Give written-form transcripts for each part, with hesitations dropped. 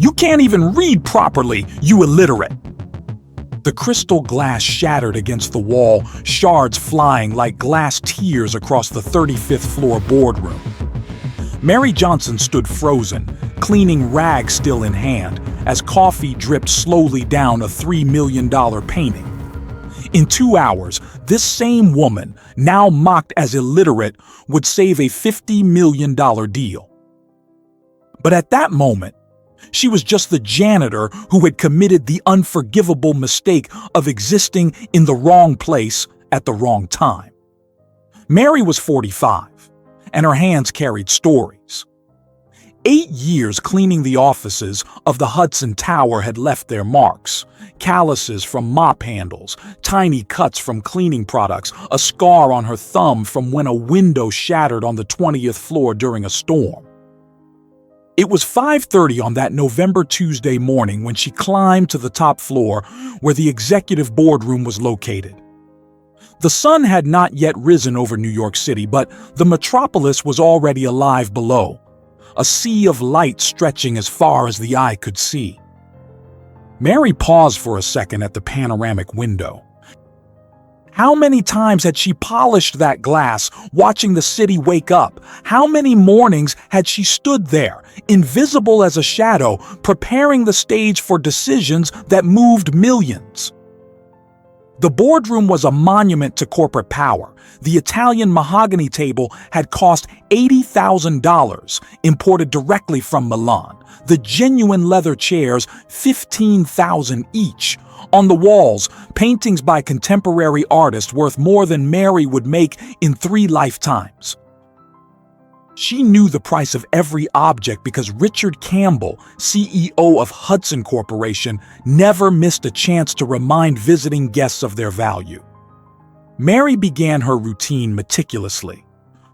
You can't even read properly, you illiterate." The crystal glass shattered against the wall, shards flying like glass tears across the 35th floor boardroom. Mary Johnson stood frozen, cleaning rags still in hand, as coffee dripped slowly down a $3 million painting. In 2 hours, this same woman, now mocked as illiterate, would save a $50 million deal. But at that moment, she was just the janitor who had committed the unforgivable mistake of existing in the wrong place at the wrong time. Mary was 45, and her hands carried stories. 8 years cleaning the offices of the Hudson Tower had left their marks. Calluses from mop handles, tiny cuts from cleaning products, a scar on her thumb from when a window shattered on the 20th floor during a storm. It was 5:30 on that November Tuesday morning when she climbed to the top floor where the executive boardroom was located. The sun had not yet risen over New York City, but the metropolis was already alive below, a sea of light stretching as far as the eye could see. Mary paused for a second at the panoramic window. How many times had she polished that glass, watching the city wake up? How many mornings had she stood there, invisible as a shadow, preparing the stage for decisions that moved millions? The boardroom was a monument to corporate power. The Italian mahogany table had cost $80,000, imported directly from Milan. The genuine leather chairs, $15,000 each. On the walls, paintings by contemporary artists worth more than Mary would make in 3 lifetimes. She knew the price of every object because Richard Campbell, CEO of Hudson Corporation, never missed a chance to remind visiting guests of their value. Mary began her routine meticulously.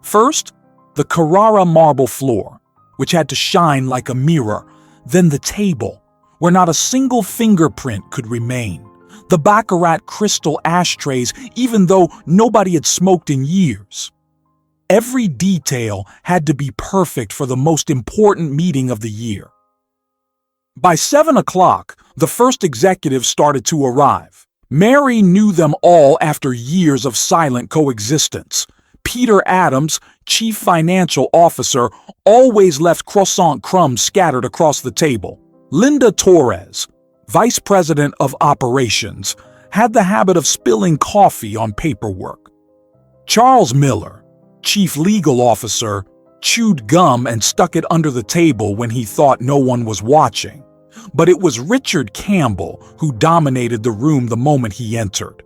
First, the Carrara marble floor, which had to shine like a mirror, then the table, where not a single fingerprint could remain, the Baccarat crystal ashtrays, even though nobody had smoked in years. Every detail had to be perfect for the most important meeting of the year. By 7 o'clock, the first executives started to arrive. Mary knew them all after years of silent coexistence. Peter Adams, chief financial officer, always left croissant crumbs scattered across the table. Linda Torres, vice president of operations, had the habit of spilling coffee on paperwork. Charles Miller, chief legal officer, chewed gum and stuck it under the table when he thought no one was watching. But it was Richard Campbell who dominated the room the moment he entered.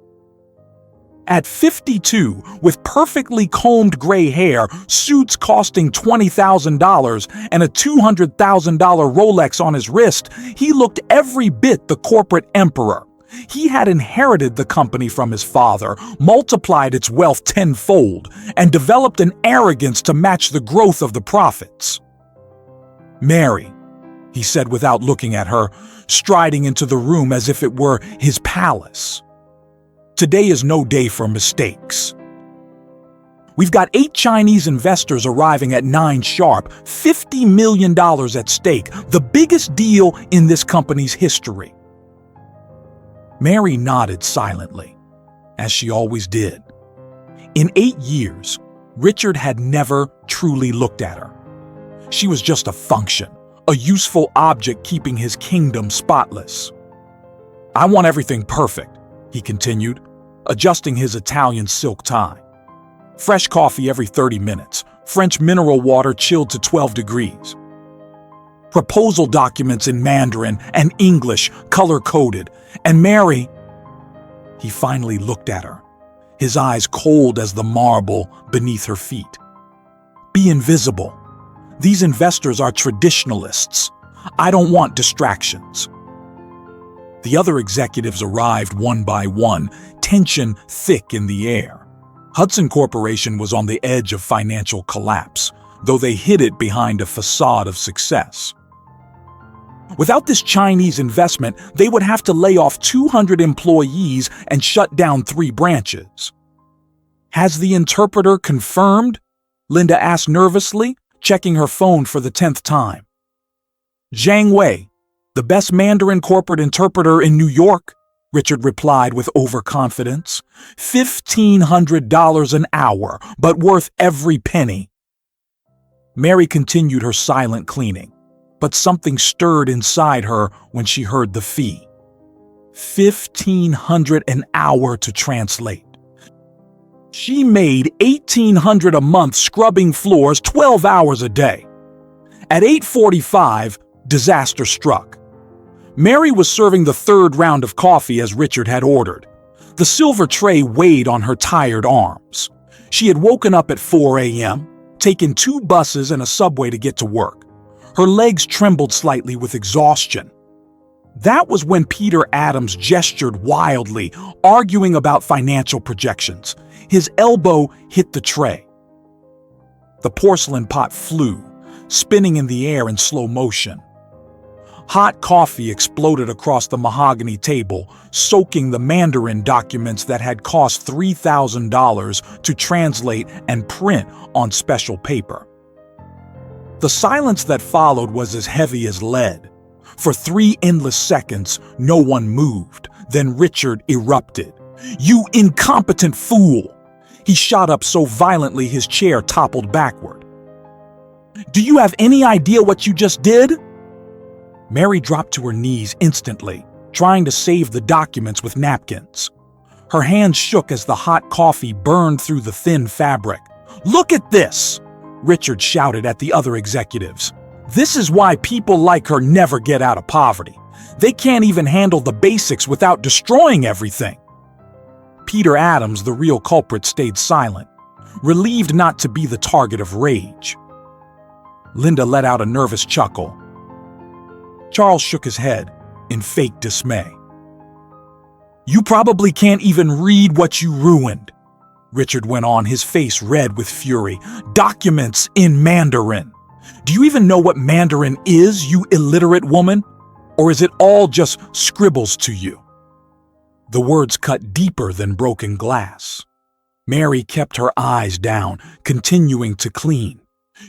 At 52, with perfectly combed gray hair, suits costing $20,000, and a $200,000 Rolex on his wrist, he looked every bit the corporate emperor. He had inherited the company from his father, multiplied its wealth tenfold, and developed an arrogance to match the growth of the profits. "Mary," he said without looking at her, striding into the room as if it were his palace. "Today is no day for mistakes. We've got 8 Chinese investors arriving at 9 sharp, $50 million at stake, the biggest deal in this company's history." Mary nodded silently, as she always did. In 8 years, Richard had never truly looked at her. She was just a function, a useful object keeping his kingdom spotless. "I want everything perfect," he continued, adjusting his Italian silk tie. "Fresh coffee every 30 minutes, French mineral water chilled to 12 degrees. Proposal documents in Mandarin and English, color-coded. And Mary..." He finally looked at her, his eyes cold as the marble beneath her feet. "Be invisible. These investors are traditionalists. I don't want distractions." The other executives arrived one by one, tension thick in the air. Hudson Corporation was on the edge of financial collapse, though they hid it behind a facade of success. Without this Chinese investment, they would have to lay off 200 employees and shut down 3 branches. "Has the interpreter confirmed?" Linda asked nervously, checking her phone for the 10th time. "Zhang Wei," The best Mandarin corporate interpreter in New York, Richard replied with overconfidence. $1,500 an hour, but worth every penny. Mary continued her silent cleaning, but something stirred inside her when she heard the fee. $1,500 an hour to translate. She made $1,800 a month scrubbing floors 12 hours a day. At 8:45, disaster struck. Mary was serving the third round of coffee as Richard had ordered. The silver tray weighed on her tired arms. She had woken up at 4 a.m., taken 2 buses and a subway to get to work. Her legs trembled slightly with exhaustion. That was when Peter Adams gestured wildly, arguing about financial projections. His elbow hit the tray. The porcelain pot flew, spinning in the air in slow motion. Hot coffee exploded across the mahogany table, soaking the Mandarin documents that had cost $3,000 to translate and print on special paper. The silence that followed was as heavy as lead. For 3 endless seconds, no one moved. Then Richard erupted. "You incompetent fool!" He shot up so violently his chair toppled backward. "Do you have any idea what you just did?" Mary dropped to her knees instantly, trying to save the documents with napkins. Her hands shook as the hot coffee burned through the thin fabric. "Look at this!" Richard shouted at the other executives. "This is why people like her never get out of poverty. They can't even handle the basics without destroying everything." Peter Adams, the real culprit, stayed silent, relieved not to be the target of rage. Linda let out a nervous chuckle. Charles shook his head in fake dismay. "You probably can't even read what you ruined," Richard went on, his face red with fury. "Documents in Mandarin. Do you even know what Mandarin is, you illiterate woman? Or is it all just scribbles to you?" The words cut deeper than broken glass. Mary kept her eyes down, continuing to clean.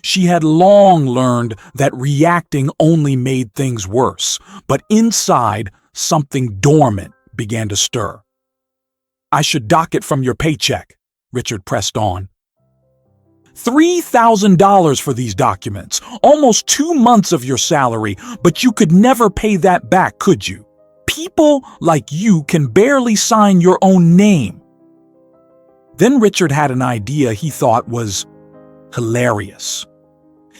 She had long learned that reacting only made things worse, but inside, something dormant began to stir. "I should dock it from your paycheck," Richard pressed on. $3,000 for these documents, almost 2 months of your salary, but you could never pay that back, could you? People like you can barely sign your own name. Then Richard had an idea he thought was hilarious.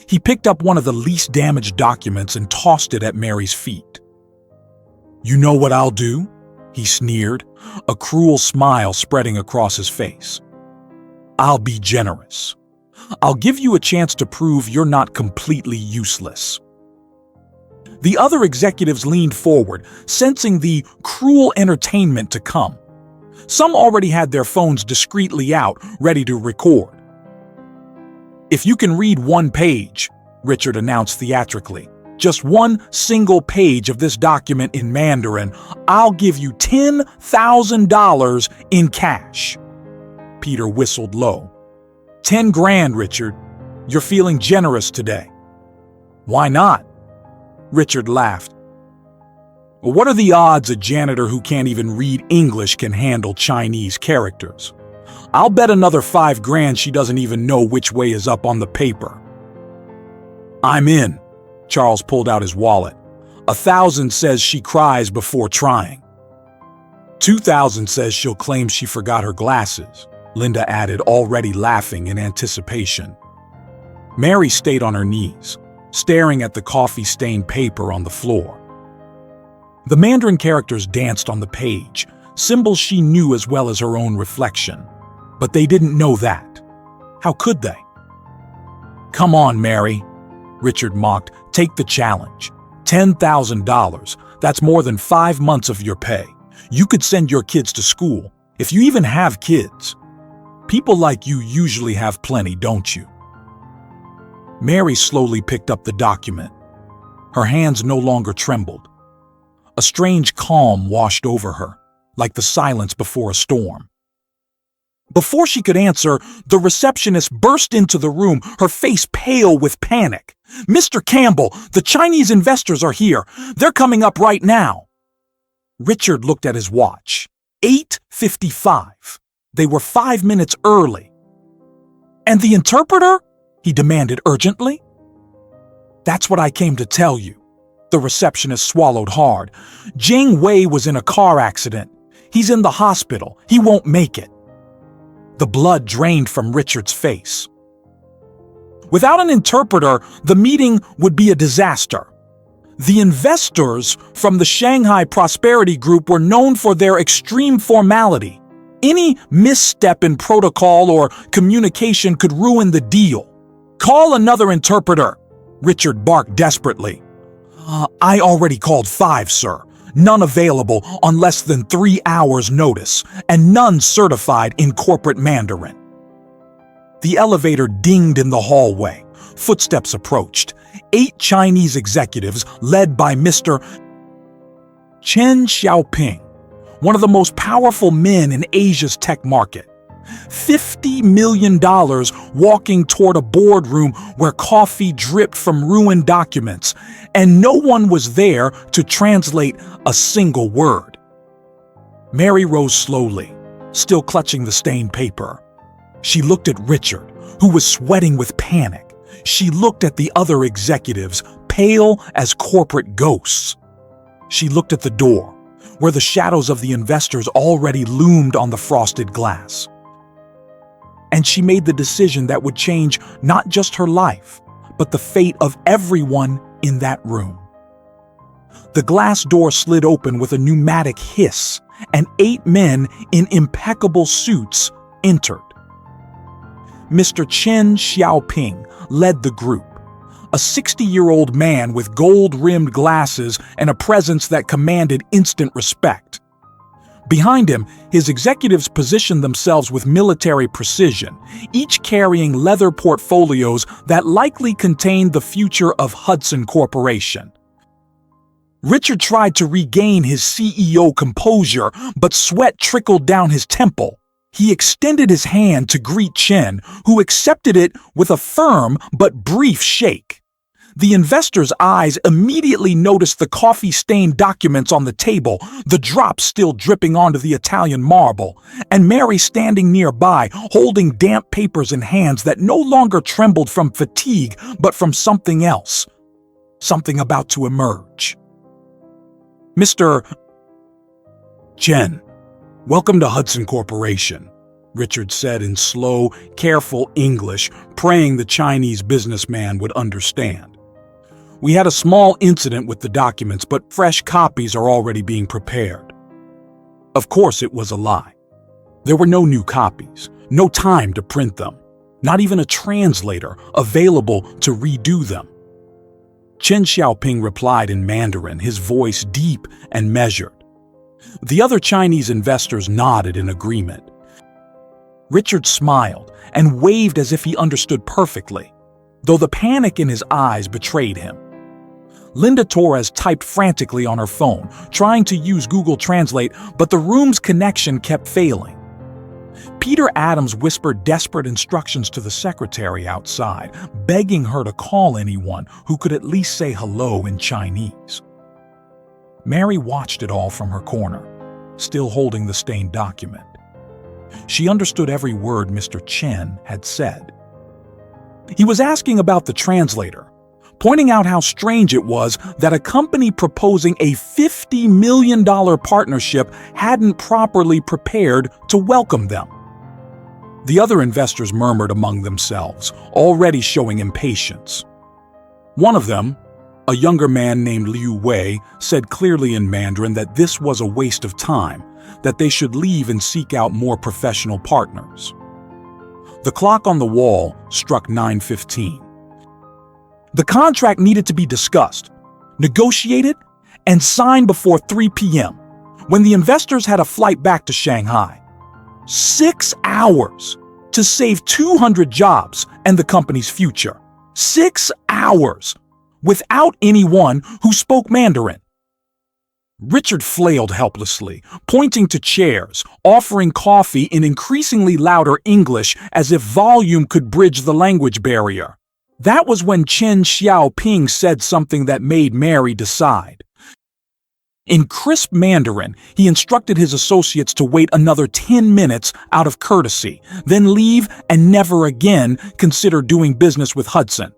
He picked up one of the least damaged documents and tossed it at Mary's feet. "You know what I'll do?" he sneered, a cruel smile spreading across his face. "I'll be generous. I'll give you a chance to prove you're not completely useless." The other executives leaned forward, sensing the cruel entertainment to come. Some already had their phones discreetly out, ready to record. "If you can read 1 page," Richard announced theatrically, "just 1 single page of this document in Mandarin, I'll give you $10,000 in cash." Peter whistled low. 10 grand, Richard. You're feeling generous today." "Why not?" Richard laughed. "Well, what are the odds a janitor who can't even read English can handle Chinese characters? I'll bet another 5 grand she doesn't even know which way is up on the paper." "I'm in." Charles pulled out his wallet. 1,000 says she cries before trying. 2,000 says she'll claim she forgot her glasses, Linda added, already laughing in anticipation. Mary stayed on her knees, staring at the coffee-stained paper on the floor. The Mandarin characters danced on the page, symbols she knew as well as her own reflection. But they didn't know that. How could they? "Come on, Mary," Richard mocked. "Take the challenge. $10,000. That's more than 5 months of your pay. You could send your kids to school, if you even have kids. People like you usually have plenty, don't you?" Mary slowly picked up the document. Her hands no longer trembled. A strange calm washed over her, like the silence before a storm. Before she could answer, the receptionist burst into the room, her face pale with panic. "Mr. Campbell, the Chinese investors are here. They're coming up right now." Richard looked at his watch. 8:55. They were 5 minutes early. "And the interpreter?" he demanded urgently. "That's what I came to tell you." The receptionist swallowed hard. "Jing Wei was in a car accident. He's in the hospital. He won't make it." The blood drained from Richard's face. Without an interpreter, the meeting would be a disaster. The investors from the Shanghai Prosperity Group were known for their extreme formality. Any misstep in protocol or communication could ruin the deal. "Call another interpreter," Richard barked desperately. I already called 5, sir. None available on less than 3 hours' notice, and none certified in corporate Mandarin." The elevator dinged in the hallway. Footsteps approached. 8 Chinese executives, led by Mr. Chen Xiaoping, one of the most powerful men in Asia's tech market. $50 million walking toward a boardroom where coffee dripped from ruined documents, and no one was there to translate a single word. Mary rose slowly, still clutching the stained paper. She looked at Richard, who was sweating with panic. She looked at the other executives, pale as corporate ghosts. She looked at the door, where the shadows of the investors already loomed on the frosted glass. And she made the decision that would change not just her life, but the fate of everyone in that room. The glass door slid open with a pneumatic hiss, and 8 men in impeccable suits entered. Mr. Chen Xiaoping led the group, a 60-year-old man with gold-rimmed glasses and a presence that commanded instant respect. Behind him, his executives positioned themselves with military precision, each carrying leather portfolios that likely contained the future of Hudson Corporation. Richard tried to regain his CEO composure, but sweat trickled down his temple. He extended his hand to greet Chen, who accepted it with a firm but brief shake. The investors' eyes immediately noticed the coffee-stained documents on the table, the drops still dripping onto the Italian marble, and Mary standing nearby, holding damp papers in hands that no longer trembled from fatigue, but from something else. Something about to emerge. "Mr. Chen, welcome to Hudson Corporation," Richard said in slow, careful English, praying the Chinese businessman would understand. "We had a small incident with the documents, but fresh copies are already being prepared." Of course it was a lie. There were no new copies, no time to print them, not even a translator available to redo them. Chen Xiaoping replied in Mandarin, his voice deep and measured. The other Chinese investors nodded in agreement. Richard smiled and waved as if he understood perfectly, though the panic in his eyes betrayed him. Linda Torres typed frantically on her phone, trying to use Google Translate, but the room's connection kept failing. Peter Adams whispered desperate instructions to the secretary outside, begging her to call anyone who could at least say hello in Chinese. Mary watched it all from her corner, still holding the stained document. She understood every word Mr. Chen had said. He was asking about the translator, pointing out how strange it was that a company proposing a $50 million partnership hadn't properly prepared to welcome them. The other investors murmured among themselves, already showing impatience. One of them, a younger man named Liu Wei, said clearly in Mandarin that this was a waste of time, that they should leave and seek out more professional partners. The clock on the wall struck 9:15. The contract needed to be discussed, negotiated, and signed before 3 p.m., when the investors had a flight back to Shanghai. 6 hours to save 200 jobs and the company's future. 6 hours without anyone who spoke Mandarin. Richard flailed helplessly, pointing to chairs, offering coffee in increasingly louder English as if volume could bridge the language barrier. That was when Chen Xiaoping said something that made Mary decide. In crisp Mandarin, he instructed his associates to wait another 10 minutes out of courtesy, then leave and never again consider doing business with Hudson.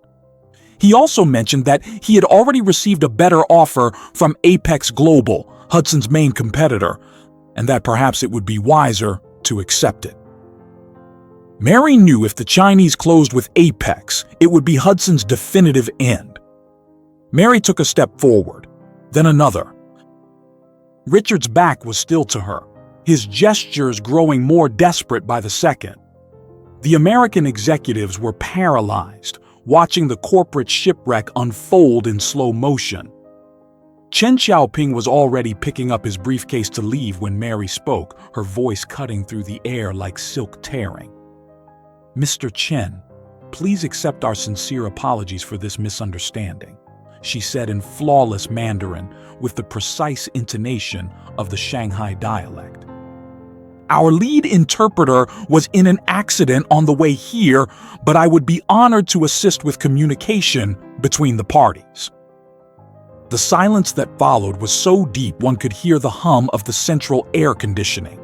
He also mentioned that he had already received a better offer from Apex Global, Hudson's main competitor, and that perhaps it would be wiser to accept it. Mary knew if the Chinese closed with Apex, it would be Hudson's definitive end. Mary took a step forward, then another. Richard's back was still to her, his gestures growing more desperate by the second. The American executives were paralyzed, watching the corporate shipwreck unfold in slow motion. Chen Xiaoping was already picking up his briefcase to leave when Mary spoke, her voice cutting through the air like silk tearing. "Mr. Chen, please accept our sincere apologies for this misunderstanding," she said in flawless Mandarin with the precise intonation of the Shanghai dialect. "Our lead interpreter was in an accident on the way here, but I would be honored to assist with communication between the parties." The silence that followed was so deep one could hear the hum of the central air conditioning.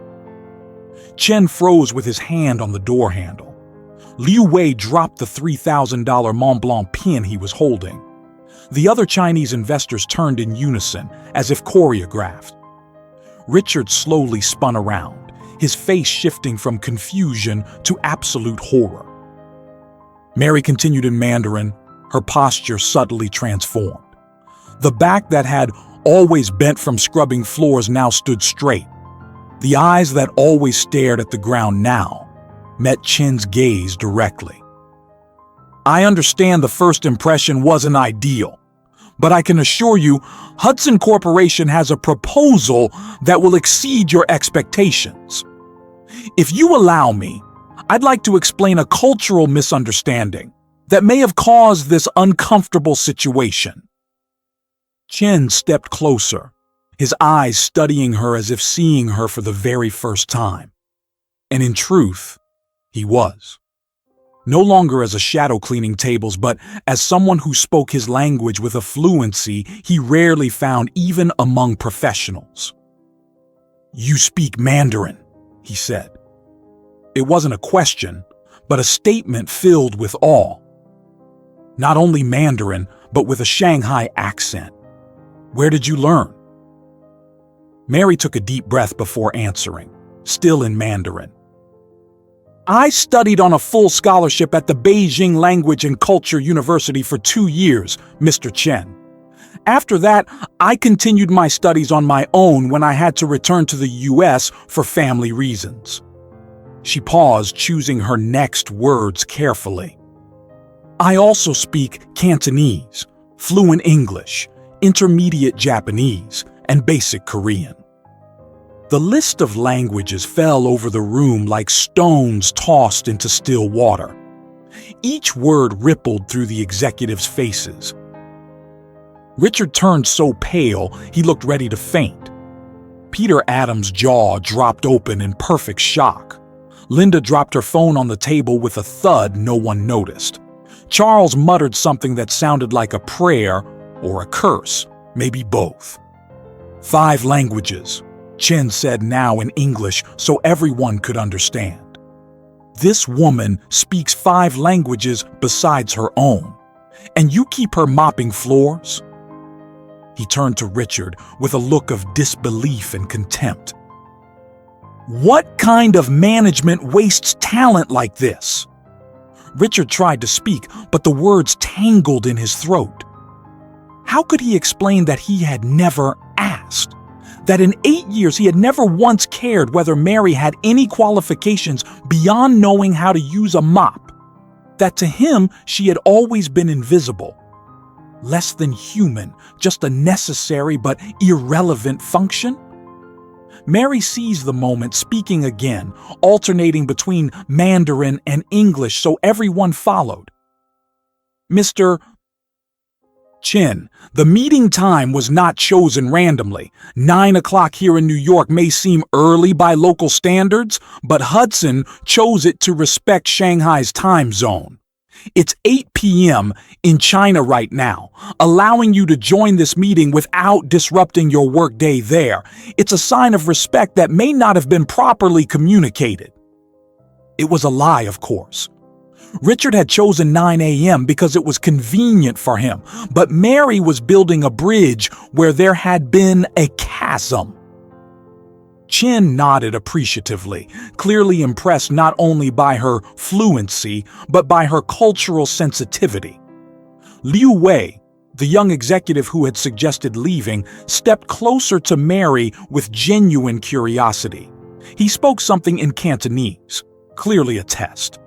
Chen froze with his hand on the door handle. Liu Wei dropped the $3,000 Montblanc pin he was holding. The other Chinese investors turned in unison, as if choreographed. Richard slowly spun around, his face shifting from confusion to absolute horror. Mary continued in Mandarin, her posture subtly transformed. The back that had always bent from scrubbing floors now stood straight. The eyes that always stared at the ground now met Chen's gaze directly. "I understand the first impression wasn't ideal, but I can assure you Hudson Corporation has a proposal that will exceed your expectations. If you allow me, I'd like to explain a cultural misunderstanding that may have caused this uncomfortable situation." Chen stepped closer, his eyes studying her as if seeing her for the very first time. And in truth, he was. No longer as a shadow cleaning tables, but as someone who spoke his language with a fluency he rarely found even among professionals. "You speak Mandarin," he said. It wasn't a question, but a statement filled with awe. Not only Mandarin, but with a Shanghai accent. "Where did you learn?" Mary took a deep breath before answering, still in Mandarin. "I studied on a full scholarship at the Beijing Language and Culture University for 2 years, Mr. Chen. After that, I continued my studies on my own when I had to return to the US for family reasons." She paused, choosing her next words carefully. "I also speak Cantonese, fluent English, intermediate Japanese, and basic Korean." The list of languages fell over the room like stones tossed into still water. Each word rippled through the executives' faces. Richard turned so pale he looked ready to faint. Peter Adams' jaw dropped open in perfect shock. Linda dropped her phone on the table with a thud no one noticed. Charles muttered something that sounded like a prayer or a curse, maybe both. "5 languages," Chen said now in English so everyone could understand. "This woman speaks 5 languages besides her own, and you keep her mopping floors?" He turned to Richard with a look of disbelief and contempt. "What kind of management wastes talent like this?" Richard tried to speak, but the words tangled in his throat. How could he explain that he had never asked? That in 8 years he had never once cared whether Mary had any qualifications beyond knowing how to use a mop? That to him she had always been invisible. Less than human, just a necessary but irrelevant function? Mary seized the moment, speaking again, alternating between Mandarin and English so everyone followed. "Mr. Chin, the meeting time was not chosen randomly. 9 o'clock here in New York may seem early by local standards, but Hudson chose it to respect Shanghai's time zone. It's 8 p.m. in China right now, allowing you to join this meeting without disrupting your workday there. It's a sign of respect that may not have been properly communicated. It was a lie, of course. Richard had chosen 9 a.m. because it was convenient for him, but Mary was building a bridge where there had been a chasm. Chin nodded appreciatively, clearly impressed not only by her fluency, but by her cultural sensitivity. Liu Wei, the young executive who had suggested leaving, stepped closer to Mary with genuine curiosity. He spoke something in Cantonese, clearly a test.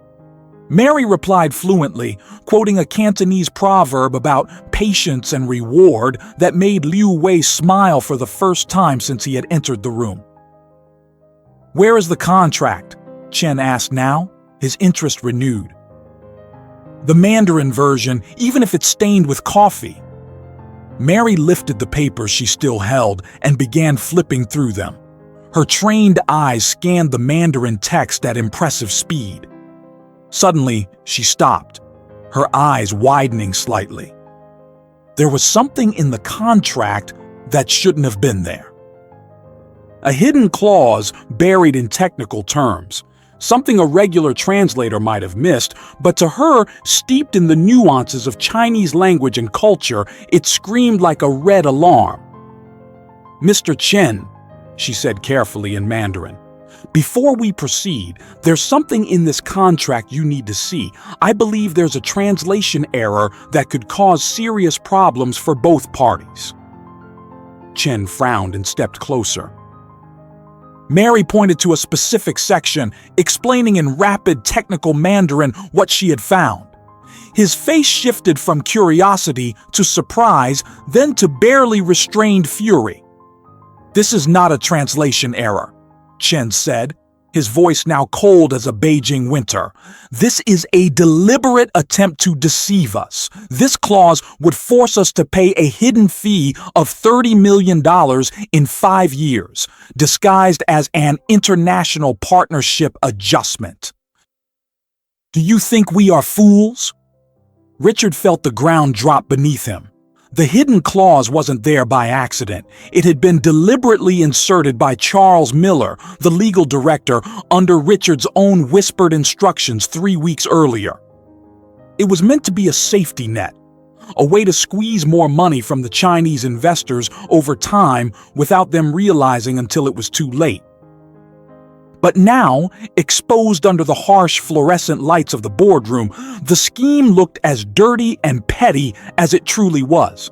Mary replied fluently, quoting a Cantonese proverb about patience and reward that made Liu Wei smile for the first time since he had entered the room. "Where is the contract?" Chen asked now, his interest renewed. "The Mandarin version, even if it's stained with coffee." Mary lifted the papers she still held and began flipping through them. Her trained eyes scanned the Mandarin text at impressive speed. Suddenly, she stopped, her eyes widening slightly. There was something in the contract that shouldn't have been there. A hidden clause buried in technical terms, something a regular translator might have missed, but to her, steeped in the nuances of Chinese language and culture, it screamed like a red alarm. "Mr. Chen," she said carefully in Mandarin, "before we proceed, there's something in this contract you need to see. I believe there's a translation error that could cause serious problems for both parties." Chen frowned and stepped closer. Mary pointed to a specific section, explaining in rapid technical Mandarin what she had found. His face shifted from curiosity to surprise, then to barely restrained fury. "This is not a translation error," Chen said, his voice now cold as a Beijing winter. "This is a deliberate attempt to deceive us. This clause would force us to pay a hidden fee of $30 million in 5 years, disguised as an international partnership adjustment. Do you think we are fools?" Richard felt the ground drop beneath him. The hidden clause wasn't there by accident. It had been deliberately inserted by Charles Miller, the legal director, under Richard's own whispered instructions 3 weeks earlier. It was meant to be a safety net, a way to squeeze more money from the Chinese investors over time without them realizing until it was too late. But now, exposed under the harsh fluorescent lights of the boardroom, the scheme looked as dirty and petty as it truly was.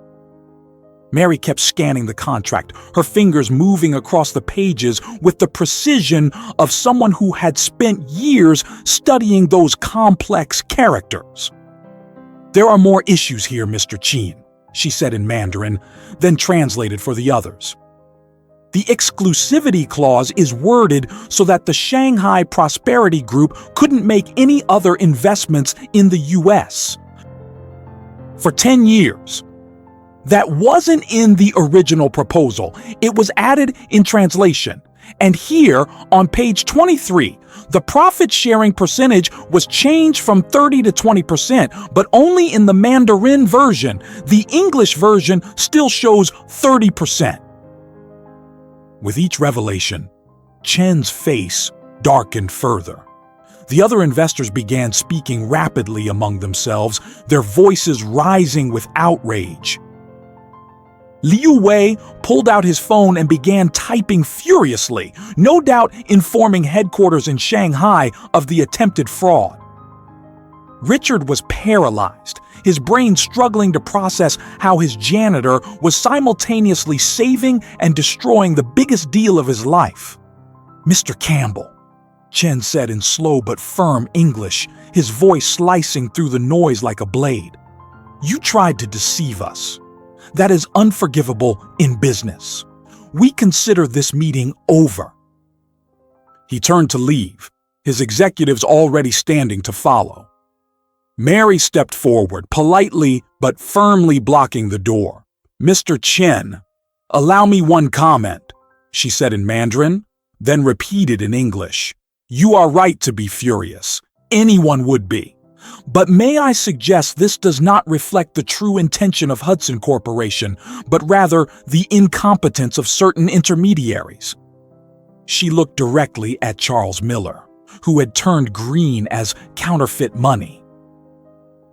Mary kept scanning the contract, her fingers moving across the pages with the precision of someone who had spent years studying those complex characters. "There are more issues here, Mr. Qin," she said in Mandarin, then translated for the others. "The exclusivity clause is worded so that the Shanghai Prosperity Group couldn't make any other investments in the U.S. for 10 years. That wasn't in the original proposal. It was added in translation. And here, on page 23, the profit-sharing percentage was changed from 30 to 20%, but only in the Mandarin version. The English version still shows 30%. With each revelation, Chen's face darkened further. The other investors began speaking rapidly among themselves, their voices rising with outrage. Liu Wei pulled out his phone and began typing furiously, no doubt informing headquarters in Shanghai of the attempted fraud. Richard was paralyzed, his brain struggling to process how his janitor was simultaneously saving and destroying the biggest deal of his life. "Mr. Campbell," Chen said in slow but firm English, his voice slicing through the noise like a blade. "You tried to deceive us. That is unforgivable in business. We consider this meeting over." He turned to leave, his executives already standing to follow. Mary stepped forward, politely but firmly blocking the door. "Mr. Chen, allow me one comment," she said in Mandarin, then repeated in English. "You are right to be furious. Anyone would be. But may I suggest this does not reflect the true intention of Hudson Corporation, but rather the incompetence of certain intermediaries." She looked directly at Charles Miller, who had turned green as counterfeit money.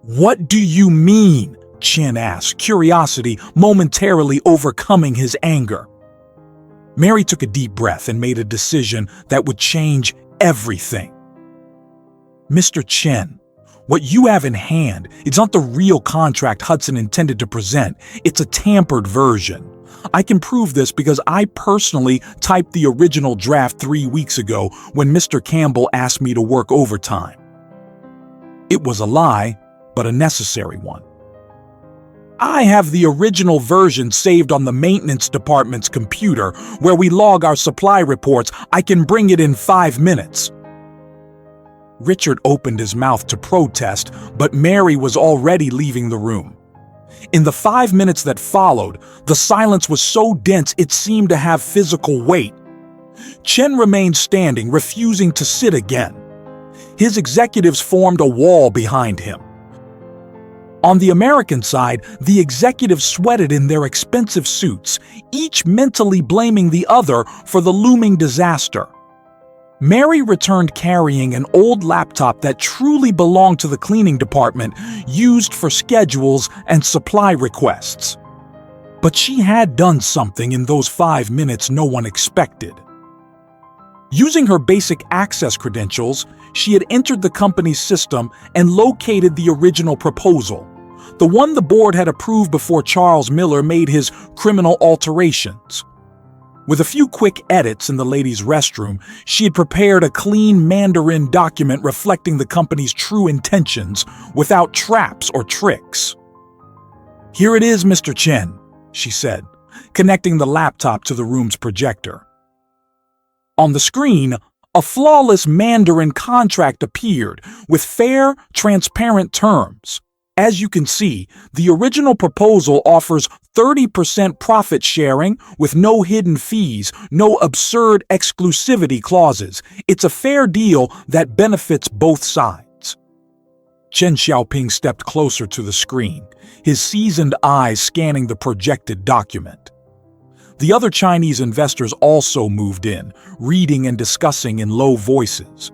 "What do you mean?" Chen asked, curiosity momentarily overcoming his anger. Mary took a deep breath and made a decision that would change everything. "Mr. Chen, what you have in hand is not the real contract Hudson intended to present. It's a tampered version. I can prove this because I personally typed the original draft 3 weeks ago when Mr. Campbell asked me to work overtime. It was a lie, but a necessary one. I have the original version saved on the maintenance department's computer where we log our supply reports. I can bring it in 5 minutes." Richard opened his mouth to protest, but Mary was already leaving the room. In the 5 minutes that followed, the silence was so dense it seemed to have physical weight. Chen remained standing, refusing to sit again. His executives formed a wall behind him. On the American side, the executives sweated in their expensive suits, each mentally blaming the other for the looming disaster. Mary returned carrying an old laptop that truly belonged to the cleaning department, used for schedules and supply requests. But she had done something in those 5 minutes no one expected. Using her basic access credentials, she had entered the company's system and located the original proposal, the one the board had approved before Charles Miller made his criminal alterations. With a few quick edits in the ladies' restroom, she had prepared a clean Mandarin document reflecting the company's true intentions, without traps or tricks. "Here it is, Mr. Chen," she said, connecting the laptop to the room's projector. On the screen, a flawless Mandarin contract appeared, with fair, transparent terms. As you can see, the original proposal offers 30% profit sharing with no hidden fees, no absurd exclusivity clauses. It's a fair deal that benefits both sides. Chen Xiaoping stepped closer to the screen, his seasoned eyes scanning the projected document. The other Chinese investors also moved in, reading and discussing in low voices.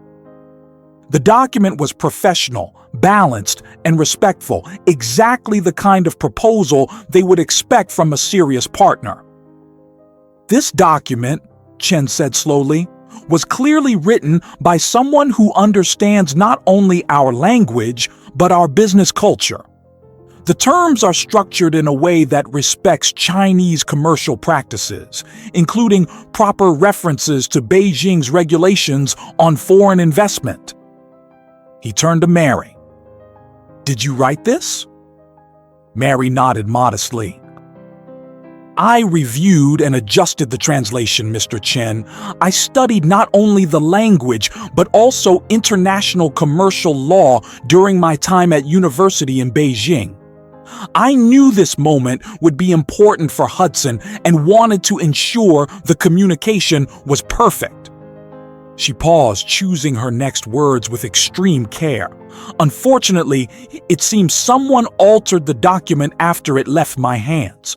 The document was professional, balanced, and respectful, exactly the kind of proposal they would expect from a serious partner. "This document," Chen said slowly, "was clearly written by someone who understands not only our language, but our business culture. The terms are structured in a way that respects Chinese commercial practices, including proper references to Beijing's regulations on foreign investment." He turned to Mary. "Did you write this?" Mary nodded modestly. "I reviewed and adjusted the translation, Mr. Chen. I studied not only the language, but also international commercial law during my time at university in Beijing. I knew this moment would be important for Hudson and wanted to ensure the communication was perfect." She paused, choosing her next words with extreme care. "Unfortunately, it seems someone altered the document after it left my hands."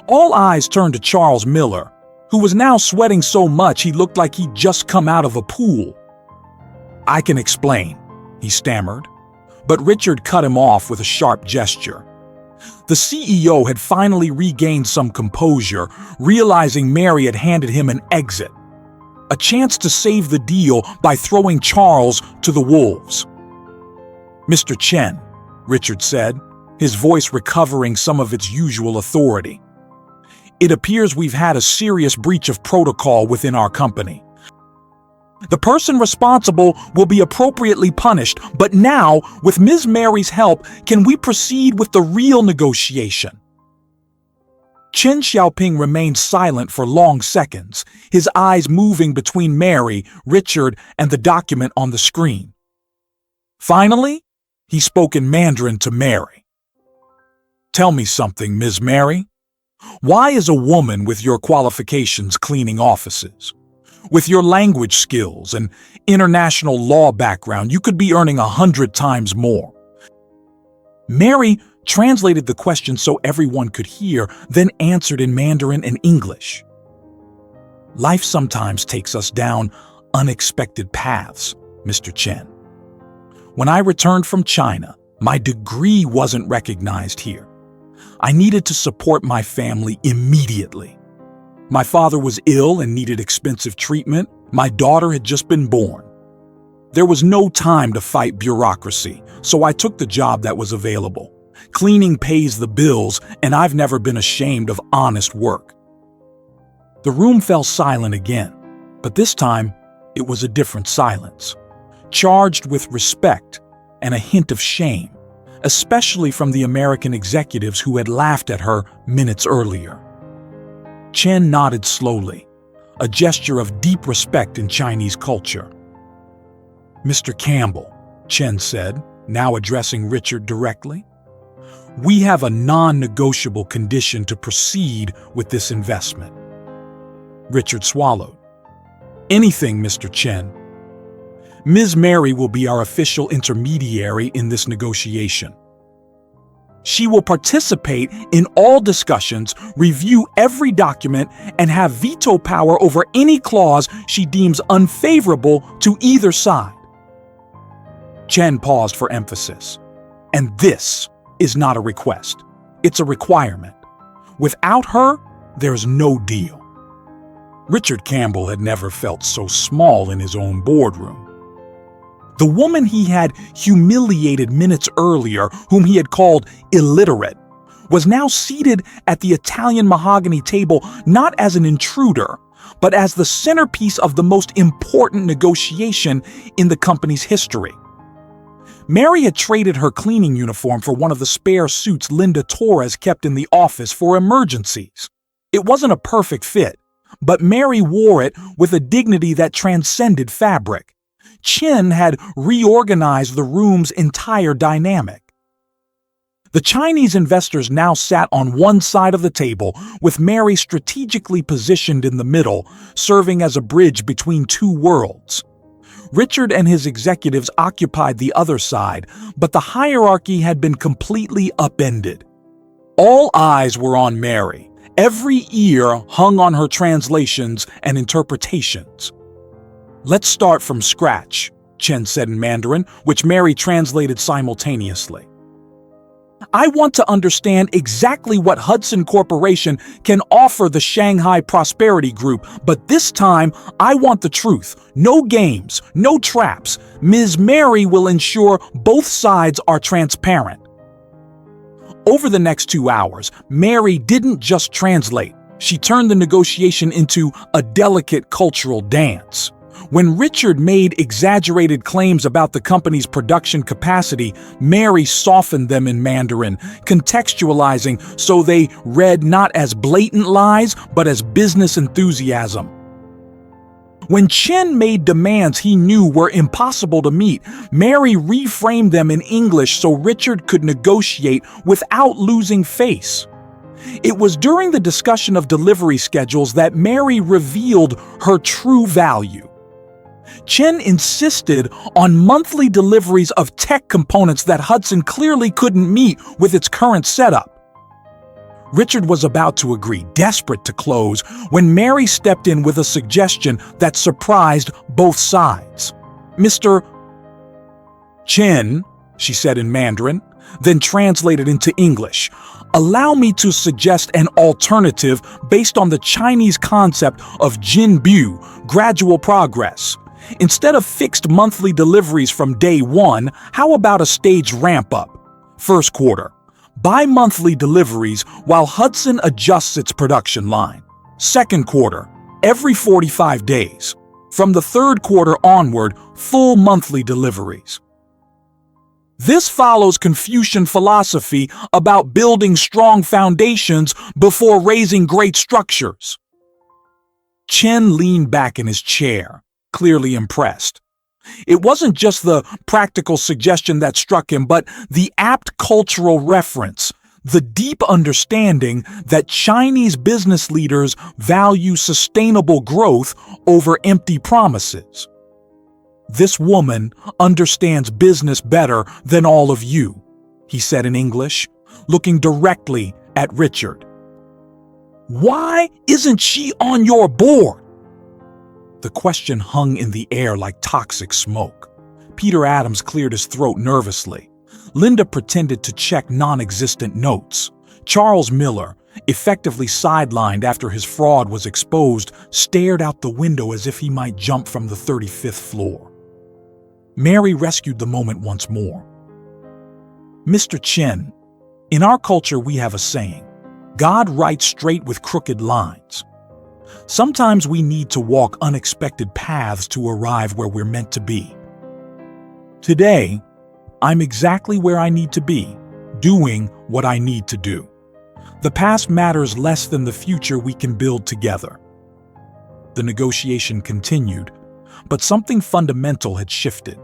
All eyes turned to Charles Miller, who was now sweating so much he looked like he'd just come out of a pool. "I can explain," he stammered, but Richard cut him off with a sharp gesture. The CEO had finally regained some composure, realizing Mary had handed him an exit. A chance to save the deal by throwing Charles to the wolves. "Mr. Chen," Richard said, his voice recovering some of its usual authority. "It appears we've had a serious breach of protocol within our company. The person responsible will be appropriately punished, but now, with Ms. Mary's help, can we proceed with the real negotiation?" Chen Xiaoping remained silent for long seconds, his eyes moving between Mary, Richard, and the document on the screen. Finally, He spoke in Mandarin to Mary. "Tell me something, Ms. Mary. Why is a woman with your qualifications cleaning offices? With your language skills and international law background, you could be earning 100 times more." Mary translated the question so everyone could hear, then answered in Mandarin and English. "Life sometimes takes us down unexpected paths, Mr. Chen. When I returned from China, my degree wasn't recognized here. I needed to support my family immediately. My father was ill and needed expensive treatment. My daughter had just been born. There was no time to fight bureaucracy, so I took the job that was available. Cleaning pays the bills, and I've never been ashamed of honest work." The room fell silent again, but this time it was a different silence, charged with respect and a hint of shame, especially from the American executives who had laughed at her minutes earlier. Chen nodded slowly, a gesture of deep respect in Chinese culture. "Mr. Campbell," Chen said, now addressing Richard directly, "we have a non-negotiable condition to proceed with this investment." Richard swallowed. "Anything, Mr. Chen." "Ms. Mary will be our official intermediary in this negotiation. She will participate in all discussions, review every document, and have veto power over any clause she deems unfavorable to either side." Chen paused for emphasis. "And this is not a request. It's a requirement. Without her, there's no deal." Richard Campbell had never felt so small in his own boardroom. The woman he had humiliated minutes earlier, whom he had called illiterate, was now seated at the Italian mahogany table not as an intruder, but as the centerpiece of the most important negotiation in the company's history. Mary had traded her cleaning uniform for one of the spare suits Linda Torres kept in the office for emergencies. It wasn't a perfect fit, but Mary wore it with a dignity that transcended fabric. Chen had reorganized the room's entire dynamic. The Chinese investors now sat on one side of the table, with Mary strategically positioned in the middle, serving as a bridge between two worlds. Richard and his executives occupied the other side, but the hierarchy had been completely upended. All eyes were on Mary. Every ear hung on her translations and interpretations. "Let's start from scratch," Chen said in Mandarin, which Mary translated simultaneously. "I want to understand exactly what Hudson Corporation can offer the Shanghai Prosperity Group, but this time I want the truth. No games, no traps. Ms. Mary will ensure both sides are transparent." Over the next 2 hours, Mary didn't just translate. She turned the negotiation into a delicate cultural dance. When Richard made exaggerated claims about the company's production capacity, Mary softened them in Mandarin, contextualizing so they read not as blatant lies, but as business enthusiasm. When Chen made demands he knew were impossible to meet, Mary reframed them in English so Richard could negotiate without losing face. It was during the discussion of delivery schedules that Mary revealed her true value. Chen insisted on monthly deliveries of tech components that Hudson clearly couldn't meet with its current setup. Richard was about to agree, desperate to close, when Mary stepped in with a suggestion that surprised both sides. "Mr. Chen," she said in Mandarin, then translated into English, "allow me to suggest an alternative based on the Chinese concept of Jinbu, gradual progress. Instead of fixed monthly deliveries from day one, how about a staged ramp-up? First quarter, bi-monthly deliveries while Hudson adjusts its production line. Second quarter, every 45 days. From the third quarter onward, full monthly deliveries. This follows Confucian philosophy about building strong foundations before raising great structures." Chen leaned back in his chair, clearly impressed. It wasn't just the practical suggestion that struck him, but the apt cultural reference, the deep understanding that Chinese business leaders value sustainable growth over empty promises. "This woman understands business better than all of you," he said in English, looking directly at Richard. "Why isn't she on your board?" The question hung in the air like toxic smoke. Peter Adams cleared his throat nervously. Linda pretended to check non-existent notes. Charles Miller, effectively sidelined after his fraud was exposed, stared out the window as if he might jump from the 35th floor. Mary rescued the moment once more. "Mr. Chen, in our culture we have a saying, God writes straight with crooked lines. Sometimes we need to walk unexpected paths to arrive where we're meant to be. Today, I'm exactly where I need to be, doing what I need to do. The past matters less than the future we can build together." The negotiation continued, but something fundamental had shifted.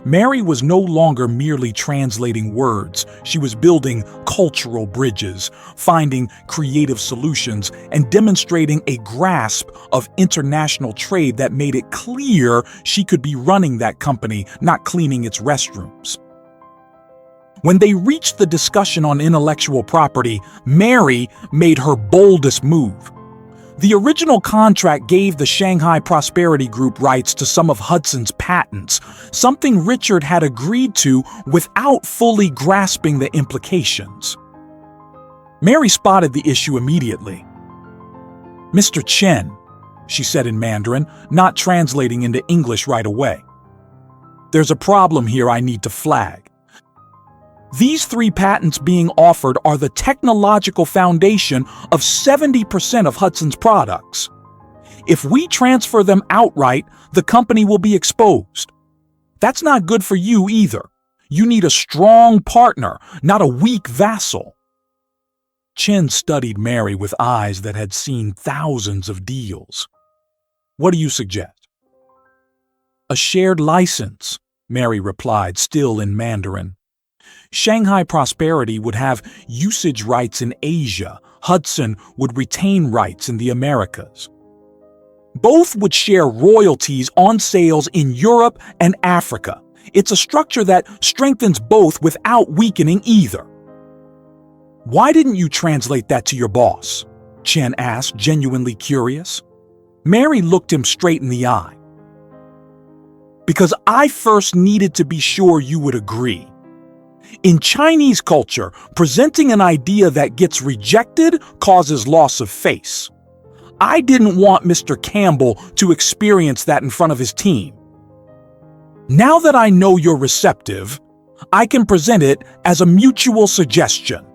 Mary was no longer merely translating words. She was building cultural bridges, finding creative solutions, and demonstrating a grasp of international trade that made it clear she could be running that company, not cleaning its restrooms. When they reached the discussion on intellectual property, Mary made her boldest move. The original contract gave the Shanghai Prosperity Group rights to some of Hudson's patents, something Richard had agreed to without fully grasping the implications. Mary spotted the issue immediately. "Mr. Chen," she said in Mandarin, not translating into English right away. "There's a problem here I need to flag. These 3 patents being offered are the technological foundation of 70% of Hudson's products. If we transfer them outright, the company will be exposed. That's not good for you either. You need a strong partner, not a weak vassal." Chen studied Mary with eyes that had seen thousands of deals. "What do you suggest?" "A shared license," Mary replied, still in Mandarin. Shanghai Prosperity would have usage rights in Asia. Hudson would retain rights in the Americas. Both would share royalties on sales in Europe and Africa. It's a structure that strengthens both without weakening either. "Why didn't you translate that to your boss?" Chen asked, genuinely curious. Mary looked him straight in the eye. "Because I first needed to be sure you would agree. In Chinese culture, presenting an idea that gets rejected causes loss of face. I didn't want Mr. Campbell to experience that in front of his team. Now that I know you're receptive, I can present it as a mutual suggestion."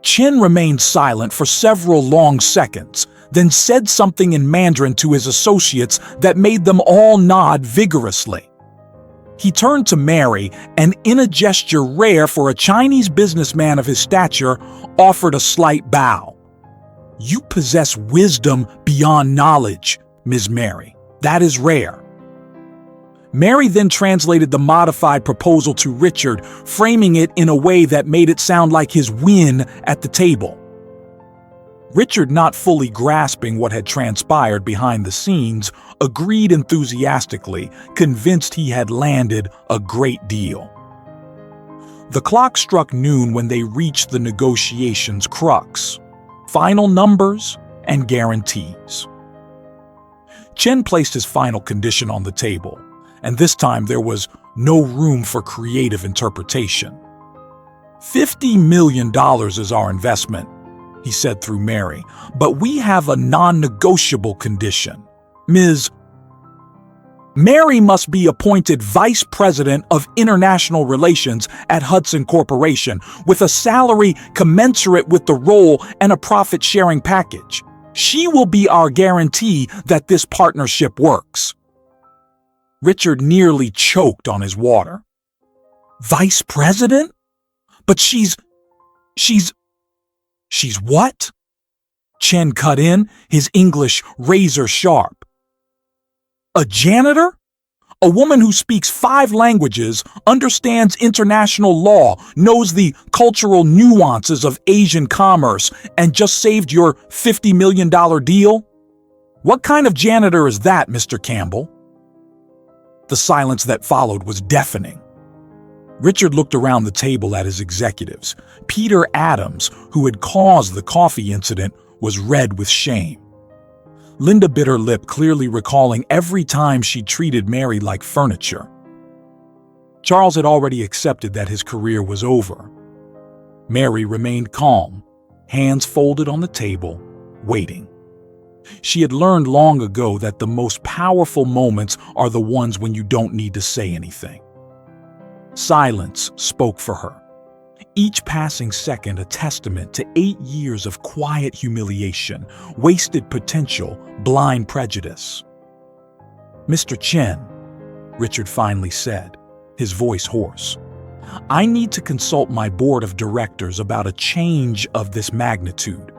Chen remained silent for several long seconds, then said something in Mandarin to his associates that made them all nod vigorously. He turned to Mary and, in a gesture rare for a Chinese businessman of his stature, offered a slight bow. "You possess wisdom beyond knowledge, Ms. Mary. That is rare." Mary then translated the modified proposal to Richard, framing it in a way that made it sound like his win at the table. Richard, not fully grasping what had transpired behind the scenes, agreed enthusiastically, convinced he had landed a great deal. The clock struck noon when they reached the negotiations' crux: final numbers and guarantees. Chen placed his final condition on the table, and this time there was no room for creative interpretation. $50 million is our investment, he said through Mary, but we have a non-negotiable condition. Ms. Mary must be appointed Vice President of International Relations at Hudson Corporation with a salary commensurate with the role and a profit-sharing package. She will be our guarantee that this partnership works. Richard nearly choked on his water. Vice President? But she's what? Chen cut in, his English razor sharp. A janitor? A woman who speaks 5 languages, understands international law, knows the cultural nuances of Asian commerce, and just saved your $50 million deal? What kind of janitor is that, Mr. Campbell? The silence that followed was deafening. Richard looked around the table at his executives. Peter Adams, who had caused the coffee incident, was red with shame. Linda bit her lip, clearly recalling every time she treated Mary like furniture. Charles had already accepted that his career was over. Mary remained calm, hands folded on the table, waiting. She had learned long ago that the most powerful moments are the ones when you don't need to say anything. Silence spoke for her. Each passing second a testament to 8 years of quiet humiliation, wasted potential, blind prejudice. "Mr. Chen," Richard finally said, his voice hoarse, "I need to consult my board of directors about a change of this magnitude."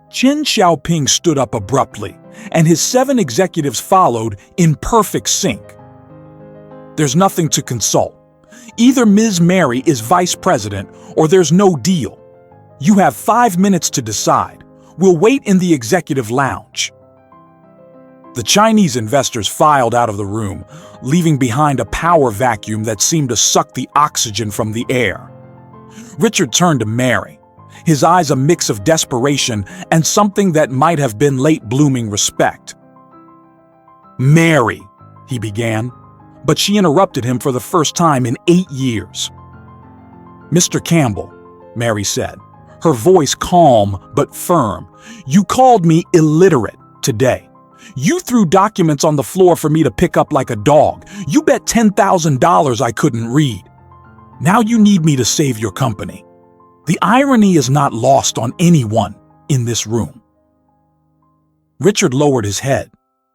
Chen Xiaoping stood up abruptly, and his 7 executives followed in perfect sync. "There's nothing to consult. Either Ms. Mary is vice president or there's no deal. You have 5 minutes to decide. We'll wait in the executive lounge." The Chinese investors filed out of the room, leaving behind a power vacuum that seemed to suck the oxygen from the air. Richard turned to Mary, his eyes a mix of desperation and something that might have been late-blooming respect. "Mary," he began, but she interrupted him for the first time in 8 years. "Mr. Campbell," Mary said, her voice calm but firm, "you called me illiterate today. You threw documents on the floor for me to pick up like a dog. You bet $10,000 I couldn't read. Now you need me to save your company. The irony is not lost on anyone in this room." Richard lowered his head.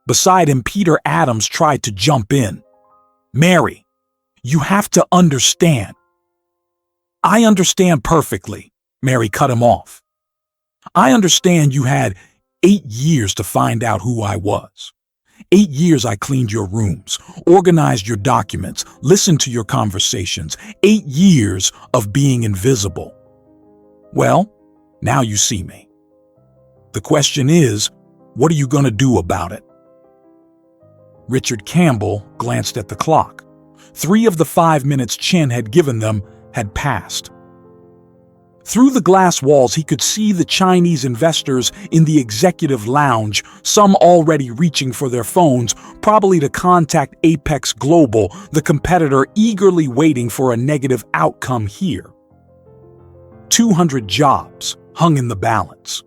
Beside him, Peter Adams tried to jump in. "Mary, you have to understand." "I understand perfectly," Mary cut him off. "I understand you had 8 years to find out who I was. 8 years I cleaned your rooms, organized your documents, listened to your conversations. 8 years of being invisible. Well, now you see me. The question is, what are you going to do about it?" Richard Campbell glanced at the clock. 3 of the 5 minutes Chen had given them had passed. Through the glass walls, he could see the Chinese investors in the executive lounge, some already reaching for their phones, probably to contact Apex Global, the competitor eagerly waiting for a negative outcome here. 200 jobs hung in the balance.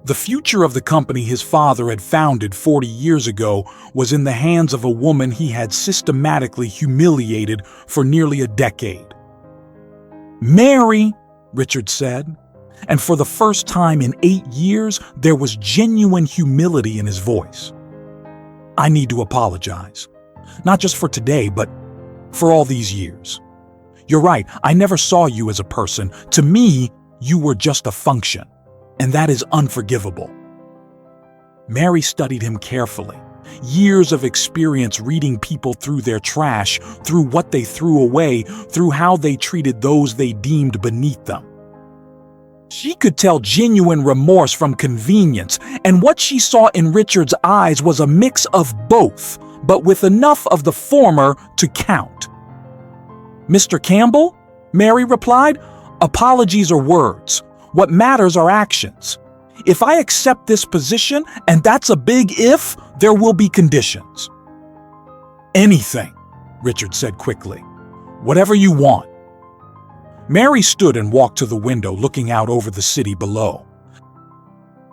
The future of the company his father had founded 40 years ago was in the hands of a woman he had systematically humiliated for nearly a decade. "Mary," Richard said, and for the first time in 8 years, there was genuine humility in his voice. "I need to apologize, not just for today, but for all these years. You're right, I never saw you as a person. To me, you were just a function. And that is unforgivable." Mary studied him carefully. Years of experience reading people through their trash, through what they threw away, through how they treated those they deemed beneath them. She could tell genuine remorse from convenience, and what she saw in Richard's eyes was a mix of both, but with enough of the former to count. "Mr. Campbell," Mary replied, "apologies are words. What matters are actions. If I accept this position, and that's a big if, there will be conditions." "Anything," Richard said quickly. "Whatever you want." Mary stood and walked to the window, looking out over the city below.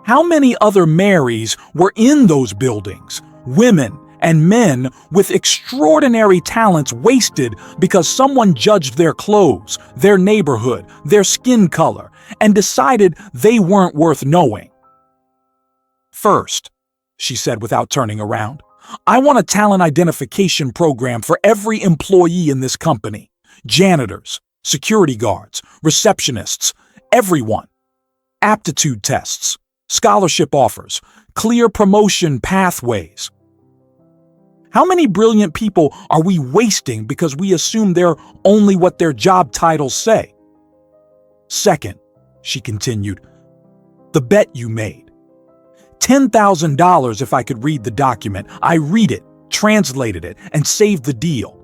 How many other Marys were in those buildings? Women and men with extraordinary talents wasted because someone judged their clothes, their neighborhood, their skin color, and decided they weren't worth knowing. "First," she said without turning around, "I want a talent identification program for every employee in this company. Janitors, security guards, receptionists, everyone. Aptitude tests, scholarship offers, clear promotion pathways." How many brilliant people are we wasting because we assume they're only what their job titles say? Second, she continued, the bet you made. $10,000 if I could read the document. I read it, translated it, and saved the deal.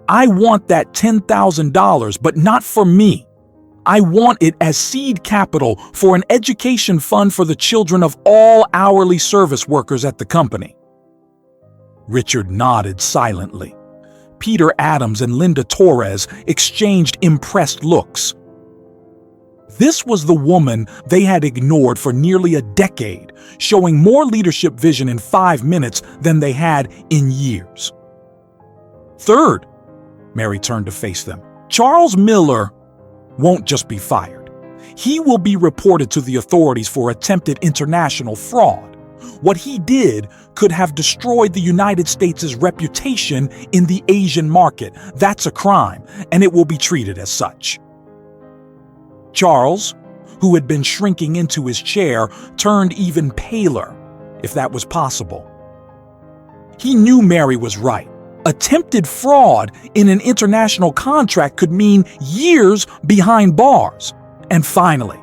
I want that $10,000, but not for me. I want it as seed capital for an education fund for the children of all hourly service workers at the company. Richard nodded silently. Peter Adams and Linda Torres exchanged impressed looks. This was the woman they had ignored for nearly a decade, showing more leadership vision in 5 minutes than they had in years. Third, Mary turned to face them, Charles Miller won't just be fired. He will be reported to the authorities for attempted international fraud. What he did could have destroyed the United States' reputation in the Asian market. That's a crime, and it will be treated as such. Charles, who had been shrinking into his chair, turned even paler, if that was possible. He knew Mary was right. Attempted fraud in an international contract could mean years behind bars. And finally,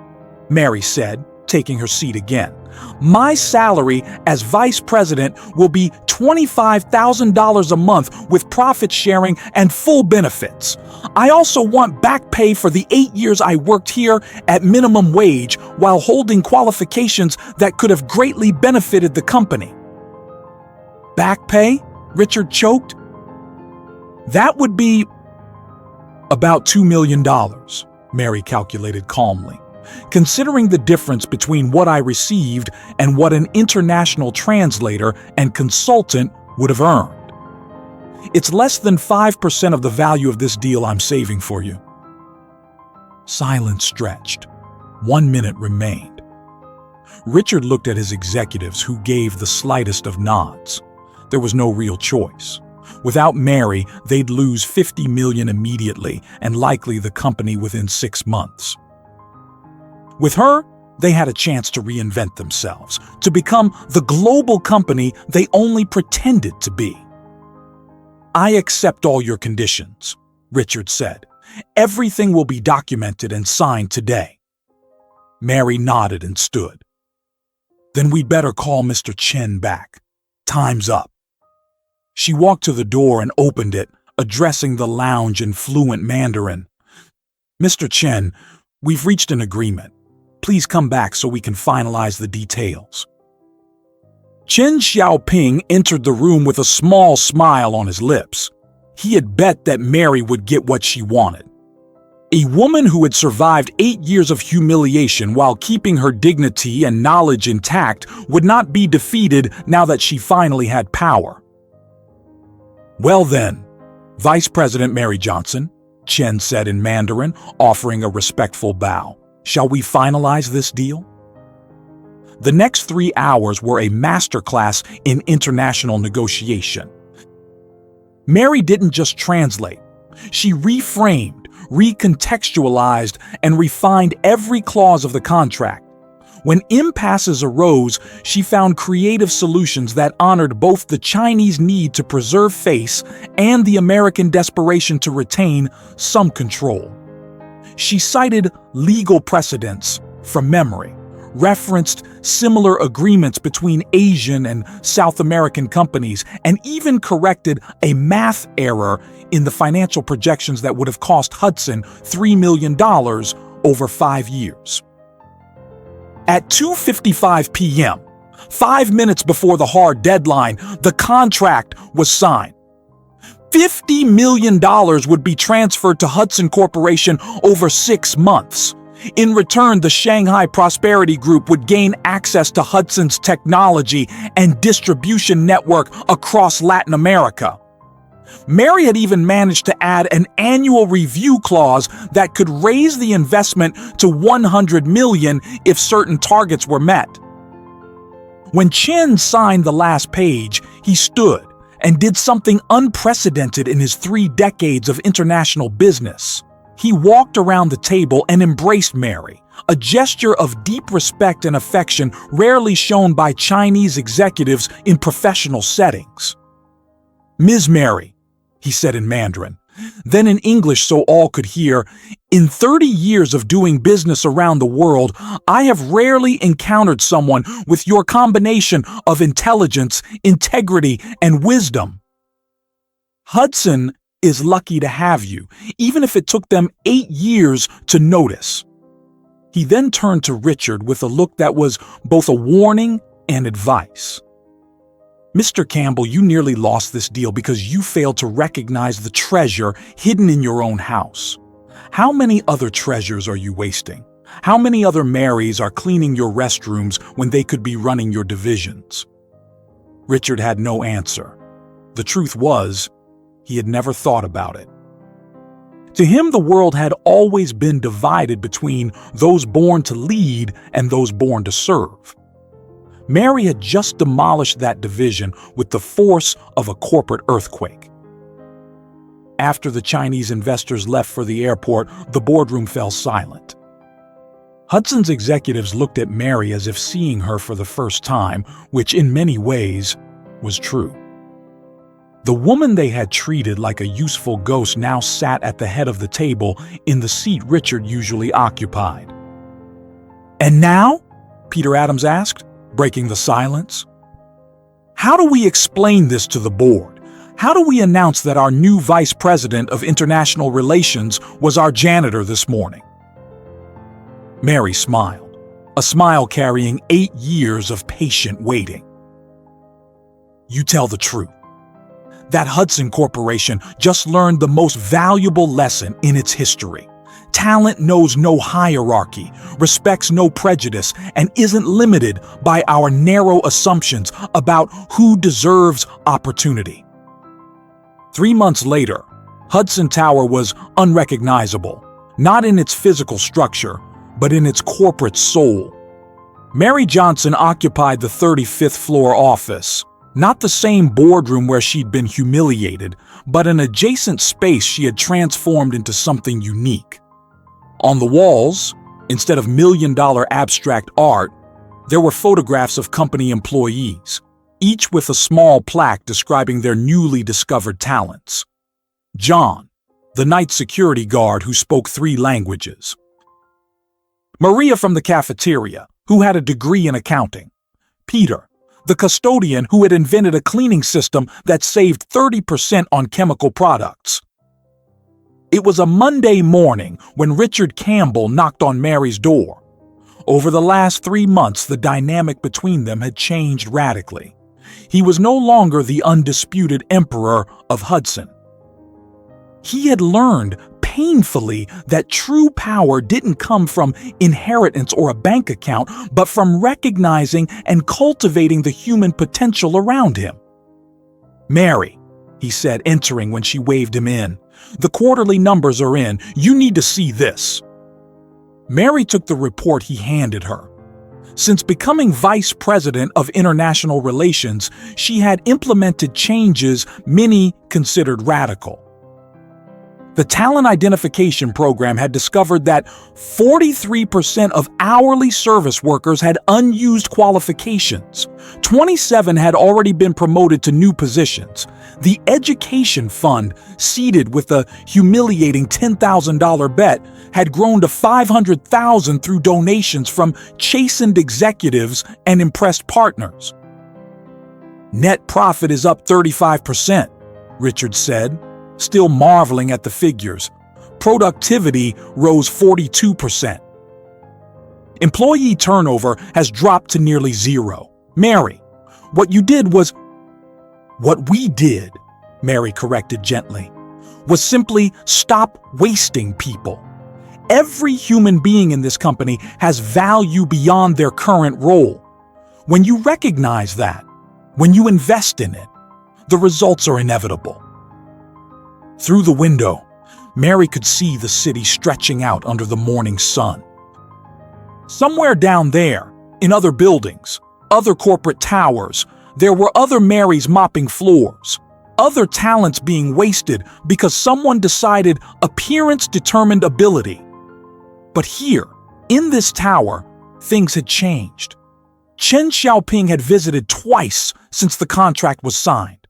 Mary said, taking her seat again, my salary as vice president will be $25,000 a month with profit sharing and full benefits. I also want back pay for the 8 years I worked here at minimum wage while holding qualifications that could have greatly benefited the company. Back pay? Richard choked. That would be about $2 million, Mary calculated calmly. Considering the difference between what I received and what an international translator and consultant would have earned. It's less than 5% of the value of this deal I'm saving for you. Silence stretched. 1 minute remained. Richard looked at his executives, who gave the slightest of nods. There was no real choice. Without Mary, they'd lose $50 million immediately and likely the company within 6 months. With her, they had a chance to reinvent themselves, to become the global company they only pretended to be. I accept all your conditions, Richard said. Everything will be documented and signed today. Mary nodded and stood. Then we'd better call Mr. Chen back. Time's up. She walked to the door and opened it, addressing the lounge in fluent Mandarin. Mr. Chen, we've reached an agreement. Please come back so we can finalize the details. Chen Xiaoping entered the room with a small smile on his lips. He had bet that Mary would get what she wanted. A woman who had survived 8 years of humiliation while keeping her dignity and knowledge intact would not be defeated now that she finally had power. Well then, Vice President Mary Johnson, Chen said in Mandarin, offering a respectful bow. Shall we finalize this deal? The next 3 hours were a masterclass in international negotiation. Mary didn't just translate. She reframed, recontextualized, and refined every clause of the contract. When impasses arose, she found creative solutions that honored both the Chinese need to preserve face and the American desperation to retain some control. She cited legal precedents from memory, referenced similar agreements between Asian and South American companies, and even corrected a math error in the financial projections that would have cost Hudson $3 million over 5 years. At 2:55 p.m., 5 minutes before the hard deadline, the contract was signed. $50 million would be transferred to Hudson Corporation over 6 months. In return, the Shanghai Prosperity Group would gain access to Hudson's technology and distribution network across Latin America. Mary had even managed to add an annual review clause that could raise the investment to $100 million if certain targets were met. When Chen signed the last page, he stood and did something unprecedented in his 3 decades of international business. He walked around the table and embraced Mary, a gesture of deep respect and affection rarely shown by Chinese executives in professional settings. Ms. Mary, he said in Mandarin. Then in English so all could hear, in 30 years of doing business around the world, I have rarely encountered someone with your combination of intelligence, integrity, and wisdom. Hudson is lucky to have you, even if it took them 8 years to notice. He then turned to Richard with a look that was both a warning and advice. Mr. Campbell, you nearly lost this deal because you failed to recognize the treasure hidden in your own house. How many other treasures are you wasting? How many other Marys are cleaning your restrooms when they could be running your divisions? Richard had no answer. The truth was, he had never thought about it. To him, the world had always been divided between those born to lead and those born to serve. Mary had just demolished that division with the force of a corporate earthquake. After the Chinese investors left for the airport, the boardroom fell silent. Hudson's executives looked at Mary as if seeing her for the first time, which in many ways was true. The woman they had treated like a useful ghost now sat at the head of the table in the seat Richard usually occupied. "And now?" Peter Adams asked, breaking the silence. "How do we explain this to the board? How do we announce that our new vice president of international relations was our janitor this morning?" Mary smiled, a smile carrying 8 years of patient waiting. "You tell the truth. That Hudson Corporation just learned the most valuable lesson in its history. Talent knows no hierarchy, respects no prejudice, and isn't limited by our narrow assumptions about who deserves opportunity." 3 months later, Hudson Tower was unrecognizable, not in its physical structure, but in its corporate soul. Mary Johnson occupied the 35th floor office, not the same boardroom where she'd been humiliated, but an adjacent space she had transformed into something unique. On the walls, instead of million-dollar abstract art, there were photographs of company employees, each with a small plaque describing their newly discovered talents. John, the night security guard who spoke 3 languages. Maria from the cafeteria, who had a degree in accounting. Peter, the custodian who had invented a cleaning system that saved 30% on chemical products. It was a Monday morning when Richard Campbell knocked on Mary's door. Over the last 3 months, the dynamic between them had changed radically. He was no longer the undisputed emperor of Hudson. He had learned painfully that true power didn't come from inheritance or a bank account, but from recognizing and cultivating the human potential around him. "Mary," he said, entering when she waved him in, "the quarterly numbers are in. You need to see this." Mary took the report he handed her. Since becoming vice president of international relations, she had implemented changes many considered radical. The Talent Identification Program had discovered that 43% of hourly service workers had unused qualifications. 27 had already been promoted to new positions. The Education Fund, seeded with a humiliating $10,000 bet, had grown to $500,000 through donations from chastened executives and impressed partners. "Net profit is up 35%, Richard said, still marveling at the figures. Productivity rose 42%. Employee turnover has dropped to nearly 0. Mary, what you did was—" "What we did," Mary corrected gently, "was simply stop wasting people. Every human being in this company has value beyond their current role. When you recognize that, when you invest in it, the results are inevitable." Through the window, Mary could see the city stretching out under the morning sun. Somewhere down there, in other buildings, other corporate towers, there were other Marys mopping floors, other talents being wasted because someone decided appearance determined ability. But here, in this tower, things had changed. Chen Xiaoping had visited twice since the contract was signed.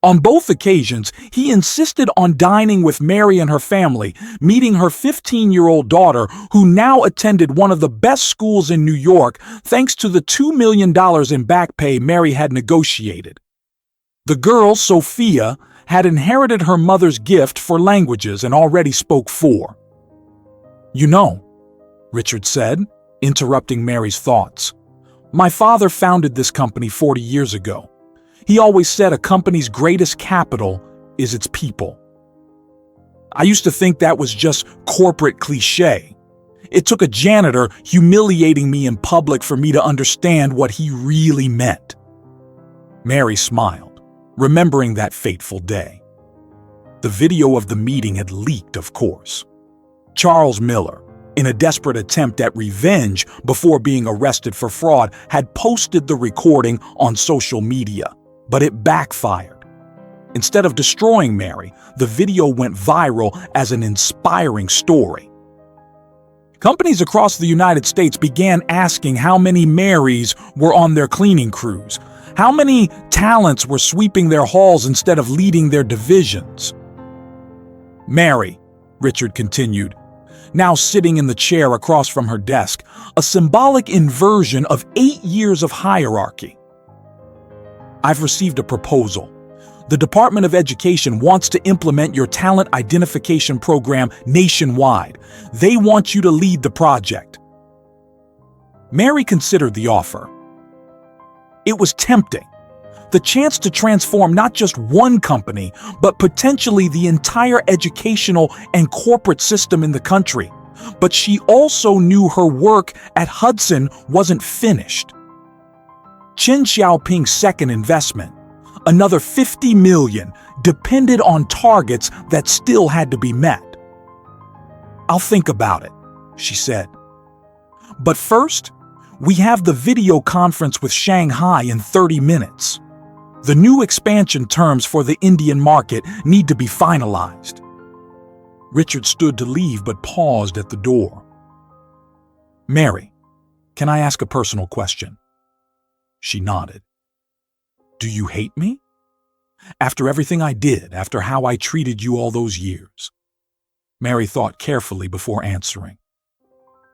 On both occasions, he insisted on dining with Mary and her family, meeting her 15-year-old daughter, who now attended one of the best schools in New York thanks to the $2 million in back pay Mary had negotiated. The girl, Sophia, had inherited her mother's gift for languages and already spoke 4. "You know," Richard said, interrupting Mary's thoughts, "my father founded this company 40 years ago. He always said a company's greatest capital is its people. I used to think that was just corporate cliché. It took a janitor humiliating me in public for me to understand what he really meant." Mary smiled, remembering that fateful day. The video of the meeting had leaked, of course. Charles Miller, in a desperate attempt at revenge before being arrested for fraud, had posted the recording on social media. But it backfired. Instead of destroying Mary, the video went viral as an inspiring story. Companies across the United States began asking how many Marys were on their cleaning crews, how many talents were sweeping their halls instead of leading their divisions. Mary, Richard continued, now sitting in the chair across from her desk, a symbolic inversion of 8 years of hierarchy. "I've received a proposal. The Department of Education wants to implement your talent identification program nationwide. They want you to lead the project." Mary considered the offer. It was tempting. The chance to transform not just one company, but potentially the entire educational and corporate system in the country. But she also knew her work at Hudson wasn't finished. Chen Xiaoping's second investment, another $50 million, depended on targets that still had to be met. "I'll think about it," she said. "But first, we have the video conference with Shanghai in 30 minutes. The new expansion terms for the Indian market need to be finalized." Richard stood to leave but paused at the door. "Mary, can I ask a personal question?" She nodded. "Do you hate me? After everything I did, after how I treated you all those years?" Mary thought carefully before answering.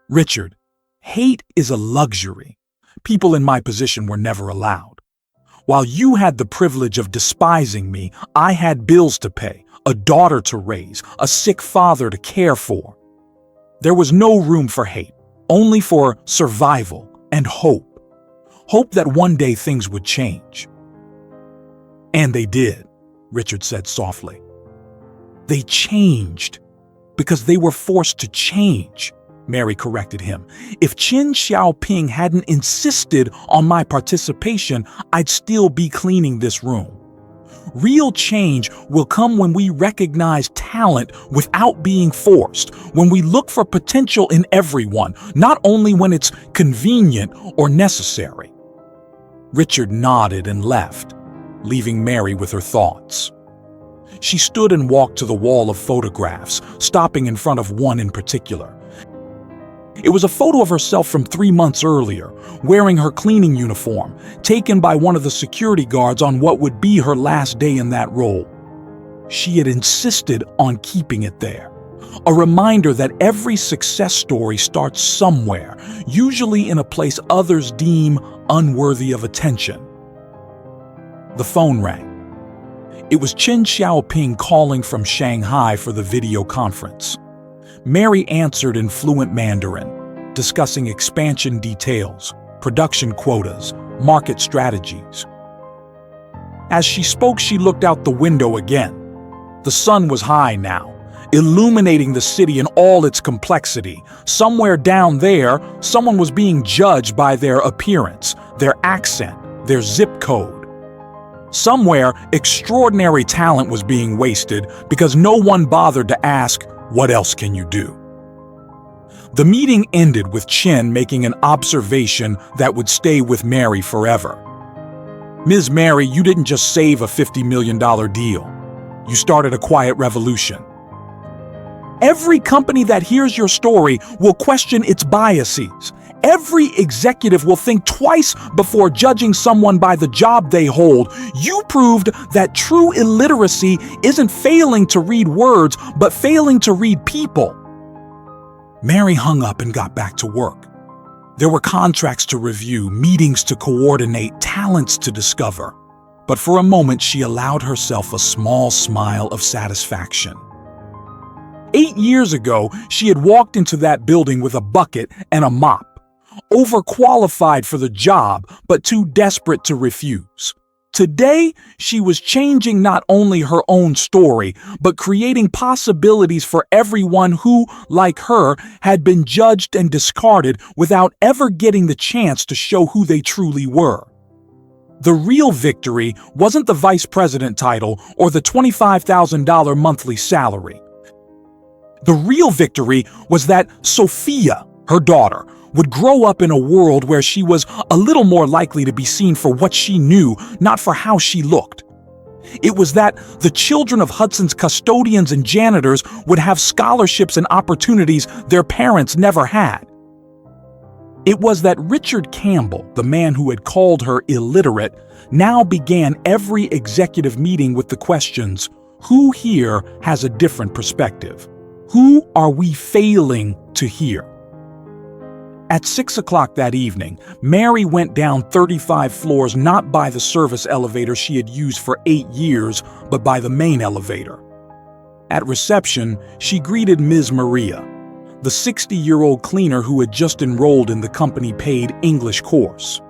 "Richard, hate is a luxury. People in my position were never allowed. While you had the privilege of despising me, I had bills to pay, a daughter to raise, a sick father to care for. There was no room for hate, only for survival and hope. Hope that one day things would change." "And they did," Richard said softly. "They changed because they were forced to change," Mary corrected him. "If Chen Xiaoping hadn't insisted on my participation, I'd still be cleaning this room. Real change will come when we recognize talent without being forced, when we look for potential in everyone, not only when it's convenient or necessary." Richard nodded and left, leaving Mary with her thoughts. She stood and walked to the wall of photographs, stopping in front of one in particular. It was a photo of herself from 3 months earlier, wearing her cleaning uniform, taken by one of the security guards on what would be her last day in that role. She had insisted on keeping it there, a reminder that every success story starts somewhere, usually in a place others deem unworthy of attention. The phone rang. It was Chen Xiaoping calling from Shanghai for the video conference. Mary answered in fluent Mandarin, discussing expansion details, production quotas, market strategies. As she spoke, she looked out the window again. The sun was high now, illuminating the city in all its complexity. Somewhere down there, someone was being judged by their appearance, their accent, their zip code. Somewhere, extraordinary talent was being wasted because no one bothered to ask, "What else can you do?" The meeting ended with Chen making an observation that would stay with Mary forever. "Ms. Mary, you didn't just save a $50 million deal. You started a quiet revolution. Every company that hears your story will question its biases. Every executive will think twice before judging someone by the job they hold. You proved that true illiteracy isn't failing to read words, but failing to read people." Mary hung up and got back to work. There were contracts to review, meetings to coordinate, talents to discover. But for a moment, she allowed herself a small smile of satisfaction. 8 years ago, she had walked into that building with a bucket and a mop. Overqualified for the job, but too desperate to refuse. Today, she was changing not only her own story, but creating possibilities for everyone who, like her, had been judged and discarded without ever getting the chance to show who they truly were. The real victory wasn't the vice president title or the $25,000 monthly salary. The real victory was that Sophia, her daughter, would grow up in a world where she was a little more likely to be seen for what she knew, not for how she looked. It was that the children of Hudson's custodians and janitors would have scholarships and opportunities their parents never had. It was that Richard Campbell, the man who had called her illiterate, now began every executive meeting with the questions, who here has a different perspective? Who are we failing to hear? At 6 o'clock that evening, Mary went down 35 floors not by the service elevator she had used for 8 years, but by the main elevator. At reception, she greeted Ms. Maria, the 60-year-old cleaner who had just enrolled in the company-paid English course.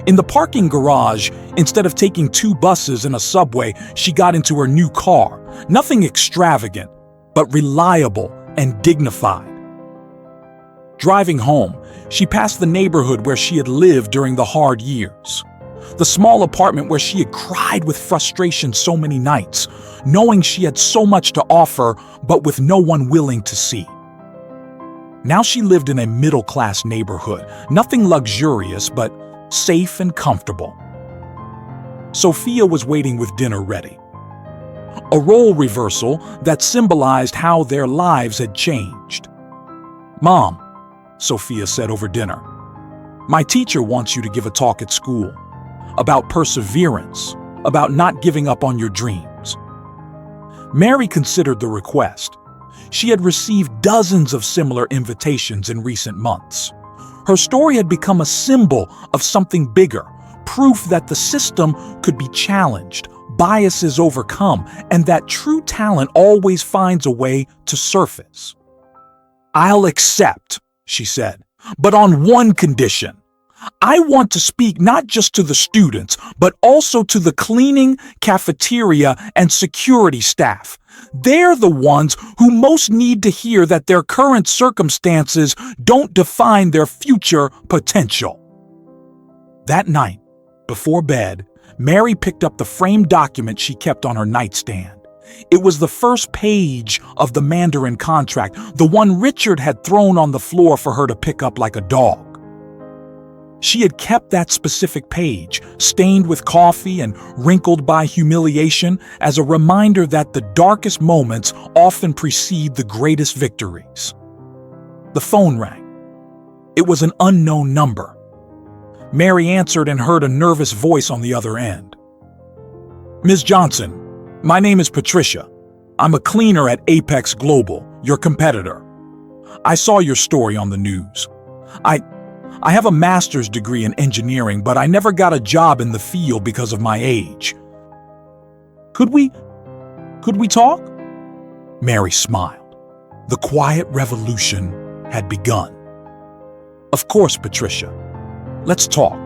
In the parking garage, instead of taking 2 buses and a subway, she got into her new car. Nothing extravagant, but reliable and dignified. Driving home, she passed the neighborhood where she had lived during the hard years. The small apartment where she had cried with frustration so many nights, knowing she had so much to offer, but with no one willing to see. Now she lived in a middle-class neighborhood, nothing luxurious, but safe and comfortable. Sophia was waiting with dinner ready. A role reversal that symbolized how their lives had changed. "Mom," Sophia said over dinner, "my teacher wants you to give a talk at school about perseverance, about not giving up on your dreams." Mary considered the request. She had received dozens of similar invitations in recent months. Her story had become a symbol of something bigger, proof that the system could be challenged, biases overcome, and that true talent always finds a way to surface. "I'll accept," she said, "but on one condition. I want to speak not just to the students, but also to the cleaning, cafeteria, and security staff. They're the ones who most need to hear that their current circumstances don't define their future potential." That night, before bed, Mary picked up the framed document she kept on her nightstand. It was the first page of the Mandarin contract, the one Richard had thrown on the floor for her to pick up like a dog. She had kept that specific page, stained with coffee and wrinkled by humiliation, as a reminder that the darkest moments often precede the greatest victories. The phone rang. It was an unknown number. Mary answered and heard a nervous voice on the other end. "Ms. Johnson, my name is Patricia. I'm a cleaner at Apex Global, your competitor. I saw your story on the news. I have a master's degree in engineering, but I never got a job in the field because of my age. Could we talk?" Mary smiled. The quiet revolution had begun. "Of course, Patricia. Let's talk.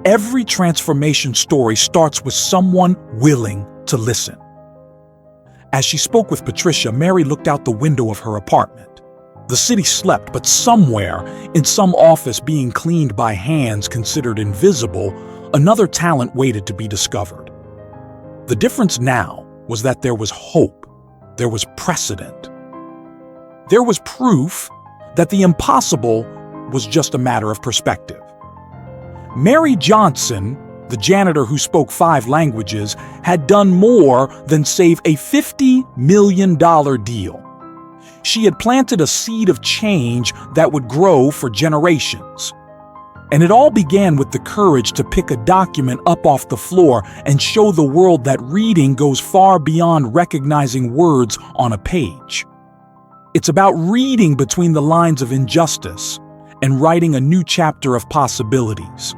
Every transformation story starts with someone willing to listen." As she spoke with Patricia, Mary looked out the window of her apartment. The city slept, but somewhere, in some office being cleaned by hands considered invisible, another talent waited to be discovered. The difference now was that there was hope. There was precedent. There was proof that the impossible was just a matter of perspective. Mary Johnson, the janitor who spoke 5 languages, had done more than save a $50 million deal. She had planted a seed of change that would grow for generations. And it all began with the courage to pick a document up off the floor and show the world that reading goes far beyond recognizing words on a page. It's about reading between the lines of injustice and writing a new chapter of possibilities.